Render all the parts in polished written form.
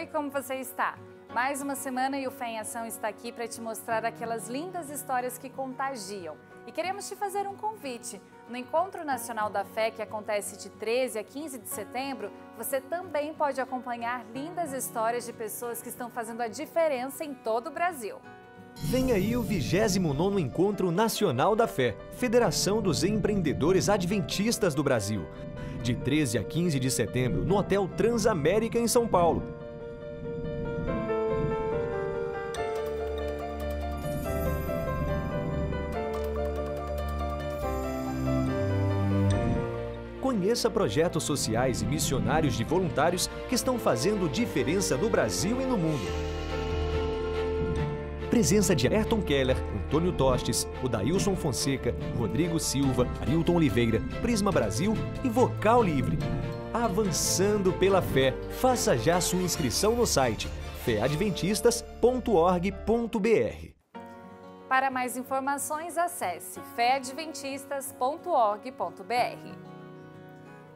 Oi, como você está? Mais uma semana e o Fé em Ação está aqui para te mostrar aquelas lindas histórias que contagiam. E queremos te fazer um convite. No Encontro Nacional da Fé, que acontece de 13 a 15 de setembro, você também pode acompanhar lindas histórias de pessoas que estão fazendo a diferença em todo o Brasil. Vem aí o 29º Encontro Nacional da Fé, Federação dos Empreendedores Adventistas do Brasil. De 13 a 15 de setembro, no Hotel Transamérica, em São Paulo. Conheça projetos sociais e missionários de voluntários que estão fazendo diferença no Brasil e no mundo. Presença de Ayrton Keller, Antônio Tostes, Odailson Fonseca, Rodrigo Silva, Ailton Oliveira, Prisma Brasil e Vocal Livre. Avançando pela fé, faça já sua inscrição no site feadventistas.org.br. Para mais informações, acesse feadventistas.org.br.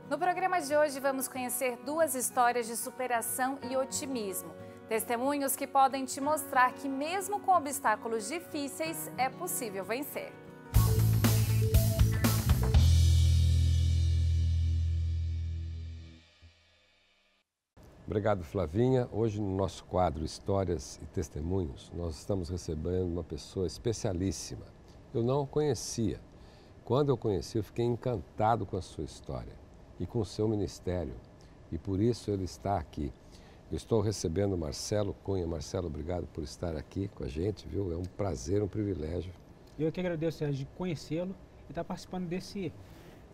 No programa de hoje vamos conhecer duas histórias de superação e otimismo. Testemunhos que podem te mostrar que mesmo com obstáculos difíceis é possível vencer. Obrigado, Flavinha. Hoje no nosso quadro Histórias e Testemunhos, nós estamos recebendo uma pessoa especialíssima. Eu não a conhecia. Quando eu conheci, eu fiquei encantado com a sua história e com o seu ministério. E por isso ele está aqui. Eu estou recebendo o Marcelo Cunha. Marcelo, obrigado por estar aqui com a gente, viu? É um prazer, um privilégio. Eu que agradeço, Sérgio, de conhecê-lo e estar participando desse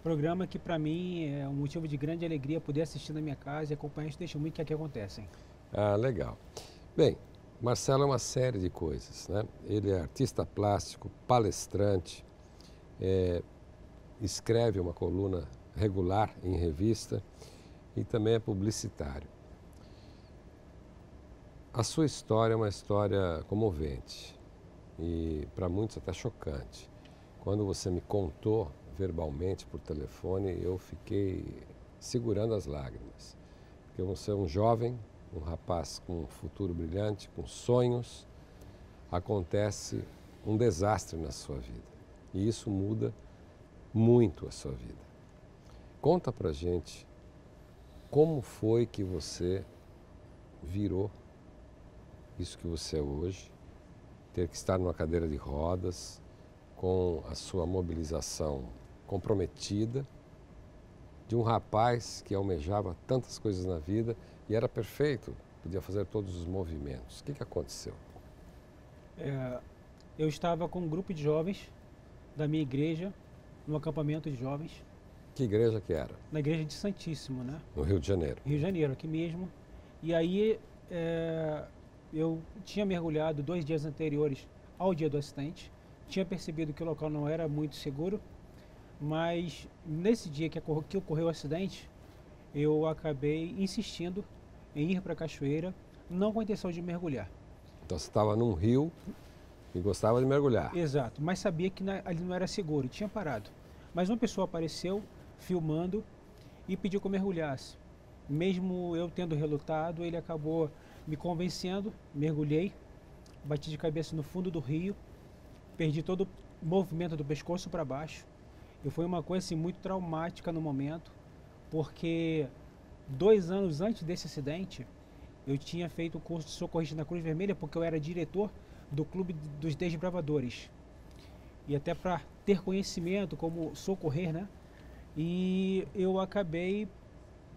programa que, para mim, é um motivo de grande alegria poder assistir na minha casa e acompanhar os testemunhos que aqui acontecem. Ah, legal. Bem, Marcelo é uma série de coisas, né? Ele é artista plástico, palestrante, escreve uma coluna regular em revista e também é publicitário. A sua história é uma história comovente e para muitos até chocante. Quando você me contou verbalmente por telefone, eu fiquei segurando as lágrimas. Porque você é um jovem, um rapaz com um futuro brilhante, com sonhos, acontece um desastre na sua vida. E isso muda muito a sua vida. Conta pra gente como foi que você virou isso que você é hoje, ter que estar numa cadeira de rodas, com a sua mobilização comprometida, de um rapaz que almejava tantas coisas na vida e era perfeito, podia fazer todos os movimentos. O que aconteceu? Eu estava com um grupo de jovens da minha igreja, no acampamento de jovens. Que igreja que era? Na igreja de Santíssimo, né? No Rio de Janeiro. Rio de Janeiro, aqui mesmo. E aí eu tinha mergulhado 2 dias anteriores ao dia do acidente. Tinha percebido que o local não era muito seguro, mas nesse dia que ocorreu o acidente, eu acabei insistindo em ir para a cachoeira, não com a intenção de mergulhar. Então você estava num rio e gostava de mergulhar. Exato, mas sabia que ali não era seguro e tinha parado. Mas uma pessoa apareceu filmando e pediu que eu mergulhasse. Mesmo eu tendo relutado, ele acabou me convencendo, mergulhei, bati de cabeça no fundo do rio, perdi todo o movimento do pescoço para baixo. E foi uma coisa assim, muito traumática no momento, porque 2 anos antes desse acidente, eu tinha feito o curso de socorrista na Cruz Vermelha, porque eu era diretor do Clube dos Desbravadores. E até para ter conhecimento como socorrer, né? E eu acabei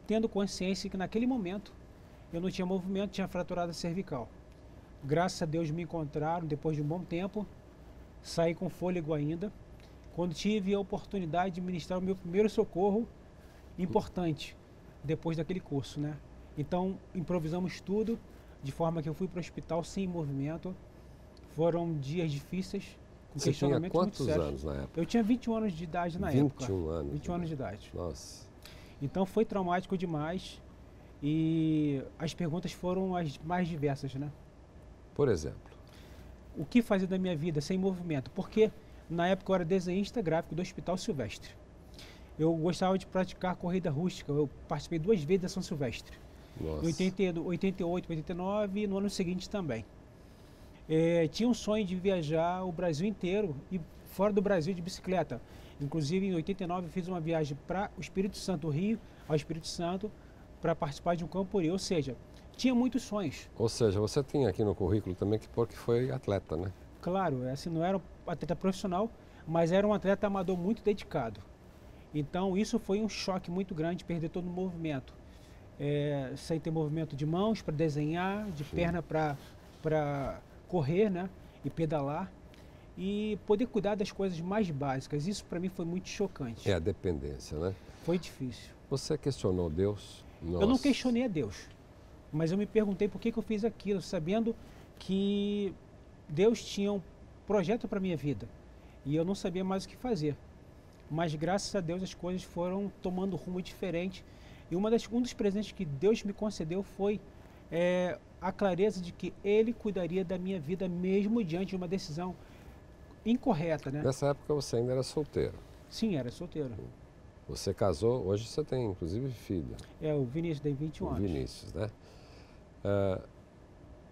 tendo consciência que naquele momento eu não tinha movimento, tinha fraturado a cervical. Graças a Deus me encontraram depois de um bom tempo, saí com fôlego ainda, quando tive a oportunidade de ministrar o meu primeiro socorro importante, depois daquele curso, né? Então, improvisamos tudo, de forma que eu fui para o hospital sem movimento. Foram dias difíceis, com Você tinha questionamentos muito quantos sérios. anos na época? Eu tinha 21 anos de idade na época. 21 anos. 21 anos de idade. Nossa. Então foi traumático demais e as perguntas foram as mais diversas, né? Por exemplo? O que fazer da minha vida sem movimento? Porque na época eu era desenhista gráfico do Hospital Silvestre. Eu gostava de praticar corrida rústica, eu participei 2 vezes da São Silvestre. Nossa. Em 88, 89 e no ano seguinte também. Tinha um sonho de viajar o Brasil inteiro e fora do Brasil de bicicleta. Inclusive, em 89, eu fiz uma viagem para o Espírito Santo, Rio, ao Espírito Santo, para participar de um Campuri. Ou seja, tinha muitos sonhos. Ou seja, você tinha aqui no currículo também que porque foi atleta, né? Claro, assim, não era um atleta profissional, mas era um atleta amador muito dedicado. Então, isso foi um choque muito grande, perder todo o movimento. Sem ter movimento de mãos para desenhar, de perna para correr, né? E pedalar. E poder cuidar das coisas mais básicas. Isso para mim foi muito chocante. É a dependência, né? Foi difícil. Você questionou Deus? Eu não questionei a Deus, mas eu me perguntei por que eu fiz aquilo, sabendo que Deus tinha um projeto para a minha vida e eu não sabia mais o que fazer. Mas graças a Deus as coisas foram tomando rumo diferente. E um dos presentes que Deus me concedeu foi a clareza de que Ele cuidaria da minha vida mesmo diante de uma decisão incorreta, né? Nessa época você ainda era solteiro. Sim, era solteiro. Você casou, hoje você tem inclusive filho. O Vinícius tem 21 o anos. Vinícius, né?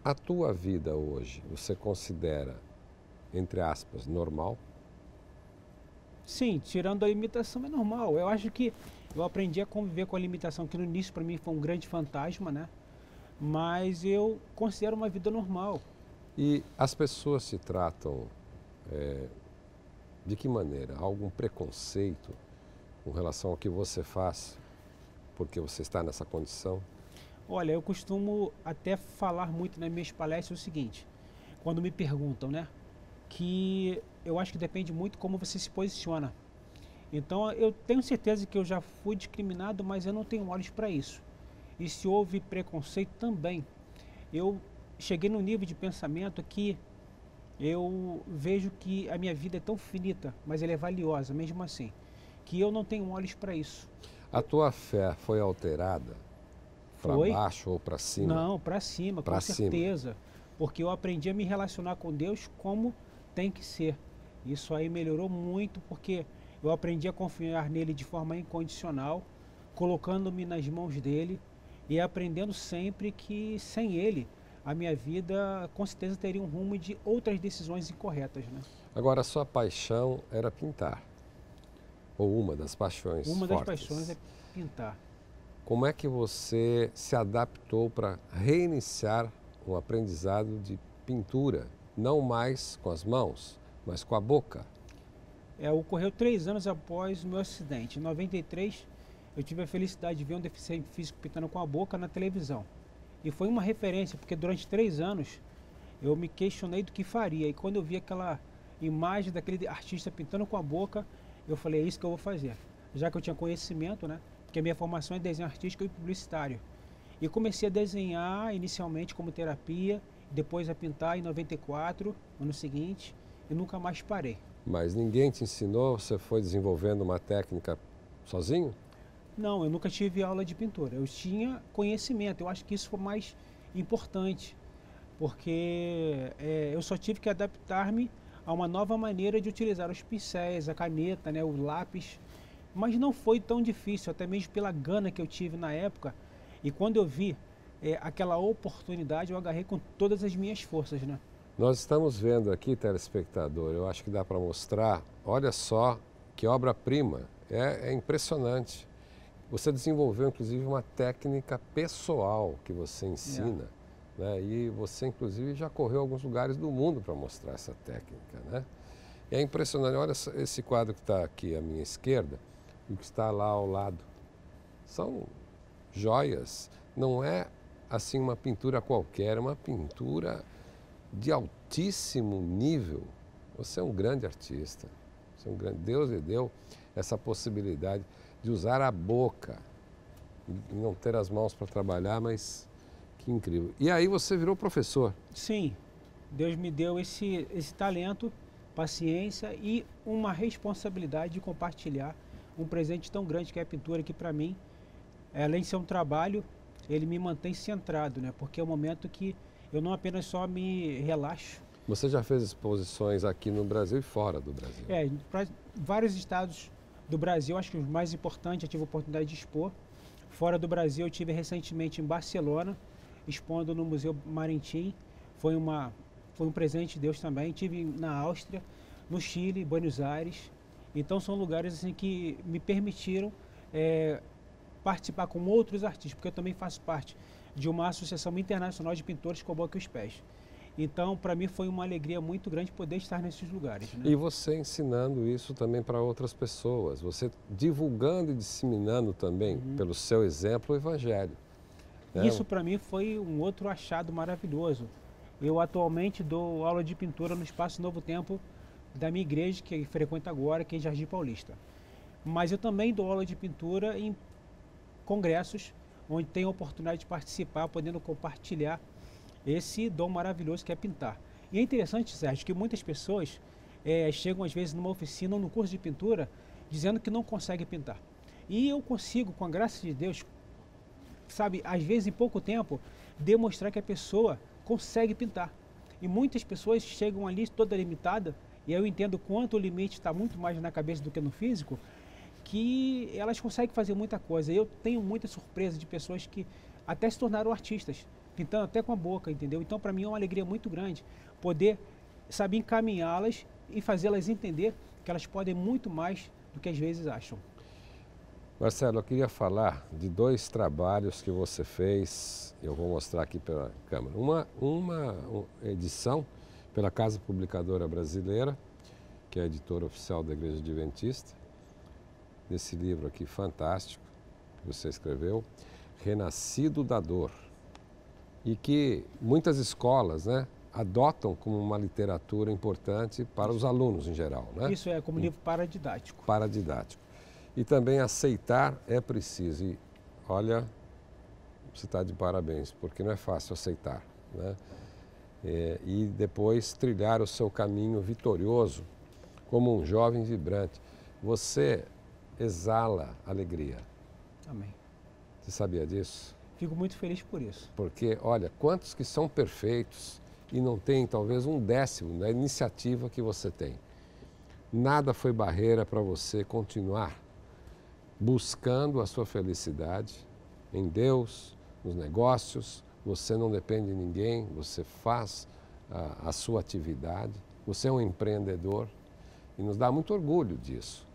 A tua vida hoje, você considera, entre aspas, normal? Sim, tirando a limitação é normal. Eu acho que eu aprendi a conviver com a limitação, que no início para mim foi um grande fantasma, né? Mas eu considero uma vida normal. E as pessoas se tratam de que maneira? Há algum preconceito com relação ao que você faz porque você está nessa condição? Olha, eu costumo até falar muito nas minhas palestras o seguinte, quando me perguntam, né? Que eu acho que depende muito como você se posiciona. Então, eu tenho certeza que eu já fui discriminado, mas eu não tenho olhos para isso. E se houve preconceito também, eu cheguei num nível de pensamento que eu vejo que a minha vida é tão finita, mas ela é valiosa mesmo assim, que eu não tenho olhos para isso. A tua fé foi alterada para baixo ou para cima? Não, para cima, com certeza. Porque eu aprendi a me relacionar com Deus como tem que ser. Isso aí melhorou muito porque eu aprendi a confiar nele de forma incondicional, colocando-me nas mãos dele e aprendendo sempre que sem ele a minha vida com certeza teria um rumo de outras decisões incorretas, né? Agora, a sua paixão era pintar, ou uma das paixões Uma fortes. das paixões é pintar. Como é que você se adaptou para reiniciar um aprendizado de pintura, não mais com as mãos, mas com a boca? Ocorreu 3 anos após o meu acidente. Em 93, eu tive a felicidade de ver um deficiente físico pintando com a boca na televisão. E foi uma referência, porque durante 3 anos eu me questionei do que faria. E quando eu vi aquela imagem daquele artista pintando com a boca, eu falei, é isso que eu vou fazer. Já que eu tinha conhecimento, né? Porque a minha formação é desenho artístico e publicitário. E comecei a desenhar inicialmente como terapia, depois a pintar em 94, ano seguinte, e nunca mais parei. Mas ninguém te ensinou, você foi desenvolvendo uma técnica sozinho? Não, eu nunca tive aula de pintura. Eu tinha conhecimento, eu acho que isso foi mais importante, porque eu só tive que adaptar-me a uma nova maneira de utilizar os pincéis, a caneta, né, o lápis, mas não foi tão difícil, até mesmo pela gana que eu tive na época, e quando eu vi aquela oportunidade, eu agarrei com todas as minhas forças, né? Nós estamos vendo aqui, telespectador, eu acho que dá para mostrar, olha só que obra-prima, é impressionante. Você desenvolveu, inclusive, uma técnica pessoal que você ensina, né? E você, inclusive, já correu alguns lugares do mundo para mostrar essa técnica, né? E é impressionante, olha esse quadro que está aqui à minha esquerda e o que está lá ao lado. São joias, não é assim uma pintura qualquer, é uma pintura de altíssimo nível. Você é um grande artista, você é um grande... Deus lhe deu essa possibilidade de usar a boca, e não ter as mãos para trabalhar, mas que incrível. E aí você virou professor. Sim, Deus me deu esse talento, paciência e uma responsabilidade de compartilhar um presente tão grande que é a pintura, que para mim, além de ser um trabalho, ele me mantém centrado, né? Porque é um momento que eu não apenas só me relaxo. Você já fez exposições aqui no Brasil e fora do Brasil? Para vários estados do Brasil, acho que os mais importantes, eu tive a oportunidade de expor, Fora do Brasil, eu tive recentemente em Barcelona, expondo no Museu Marintim. Foi um presente de Deus também. Tive na Áustria, no Chile, Buenos Aires. Então são lugares assim, que me permitiram participar com outros artistas, porque eu também faço parte de uma associação internacional de pintores com a boca e os pés. Então, para mim, foi uma alegria muito grande poder estar nesses lugares. Né? E você ensinando isso também para outras pessoas, você divulgando e disseminando também, pelo seu exemplo, o Evangelho. Né? Isso, para mim, foi um outro achado maravilhoso. Eu, atualmente, dou aula de pintura no Espaço Novo Tempo da minha igreja, que frequento agora, que é em Jardim Paulista. Mas eu também dou aula de pintura em congressos, onde tenho a oportunidade de participar, podendo compartilhar esse dom maravilhoso que é pintar. E é interessante, Sérgio, que muitas pessoas chegam às vezes numa oficina ou no curso de pintura dizendo que não conseguem pintar. E eu consigo, com a graça de Deus, sabe, às vezes em pouco tempo, demonstrar que a pessoa consegue pintar. E muitas pessoas chegam ali toda limitada, e eu entendo quanto o limite está muito mais na cabeça do que no físico, que elas conseguem fazer muita coisa. Eu tenho muita surpresa de pessoas que até se tornaram artistas, pintando até com a boca, entendeu? Então, para mim é uma alegria muito grande poder, saber encaminhá-las e fazê-las entender que elas podem muito mais do que às vezes acham. Marcelo, eu queria falar de 2 trabalhos que você fez, eu vou mostrar aqui pela câmera. Uma edição pela Casa Publicadora Brasileira, que é a editora oficial da Igreja Adventista, desse livro aqui fantástico que você escreveu, Renascido da Dor, e que muitas escolas, né, adotam como uma literatura importante para os alunos em geral. Né? Isso é como livro paradidático. Paradidático. E também aceitar é preciso. E olha, você está de parabéns, porque não é fácil aceitar. Né? E depois trilhar o seu caminho vitorioso como um jovem vibrante. Você exala alegria. Amém. Você sabia disso? Fico muito feliz por isso. Porque, olha, quantos que são perfeitos e não têm talvez 1/10 da iniciativa que você tem. Nada foi barreira para você continuar buscando a sua felicidade em Deus, nos negócios. Você não depende de ninguém, você faz a sua atividade, você é um empreendedor e nos dá muito orgulho disso.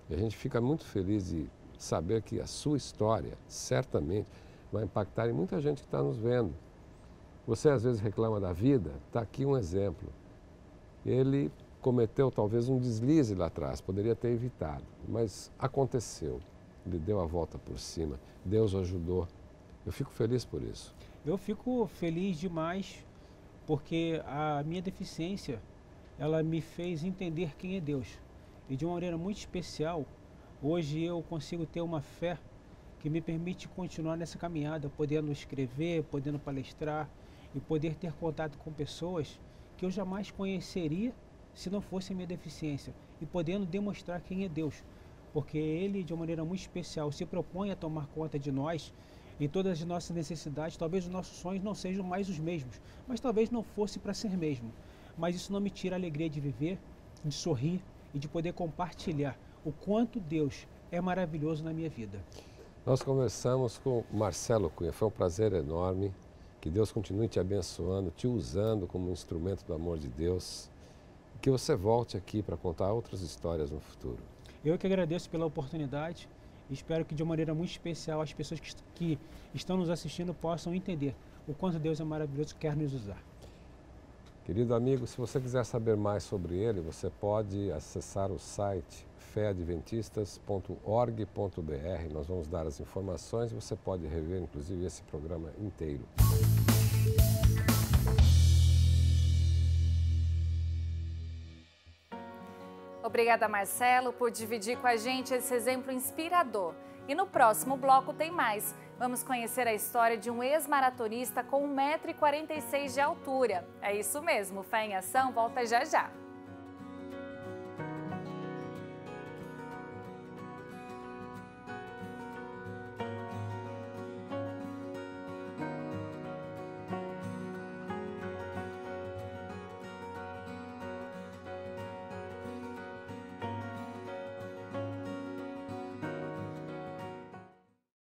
E a gente fica muito feliz de saber que a sua história, certamente, vai impactar em muita gente que está nos vendo. Você às vezes reclama da vida, está aqui um exemplo. Ele cometeu talvez um deslize lá atrás, poderia ter evitado, mas aconteceu. Ele deu a volta por cima, Deus o ajudou. Eu fico feliz por isso. Eu fico feliz demais porque a minha deficiência, ela me fez entender quem é Deus. E de uma maneira muito especial, hoje eu consigo ter uma fé que me permite continuar nessa caminhada, podendo escrever, podendo palestrar e poder ter contato com pessoas que eu jamais conheceria se não fosse a minha deficiência e podendo demonstrar quem é Deus, porque Ele, de uma maneira muito especial, se propõe a tomar conta de nós em todas as nossas necessidades. Talvez os nossos sonhos não sejam mais os mesmos, mas talvez não fosse para ser mesmo. Mas isso não me tira a alegria de viver, de sorrir e de poder compartilhar o quanto Deus é maravilhoso na minha vida. Nós conversamos com Marcelo Cunha, foi um prazer enorme, que Deus continue te abençoando, te usando como instrumento do amor de Deus, e que você volte aqui para contar outras histórias no futuro. Eu que agradeço pela oportunidade e espero que de uma maneira muito especial as pessoas que estão nos assistindo possam entender o quanto Deus é maravilhoso e quer nos usar. Querido amigo, se você quiser saber mais sobre ele, você pode acessar o site feadventistas.org.br. Nós vamos dar as informações e você pode rever, inclusive, esse programa inteiro. Obrigada, Marcelo, por dividir com a gente esse exemplo inspirador. E no próximo bloco tem mais. Vamos conhecer a história de um ex-maratonista com 1,46 m de altura. É isso mesmo, Fé em Ação volta já já.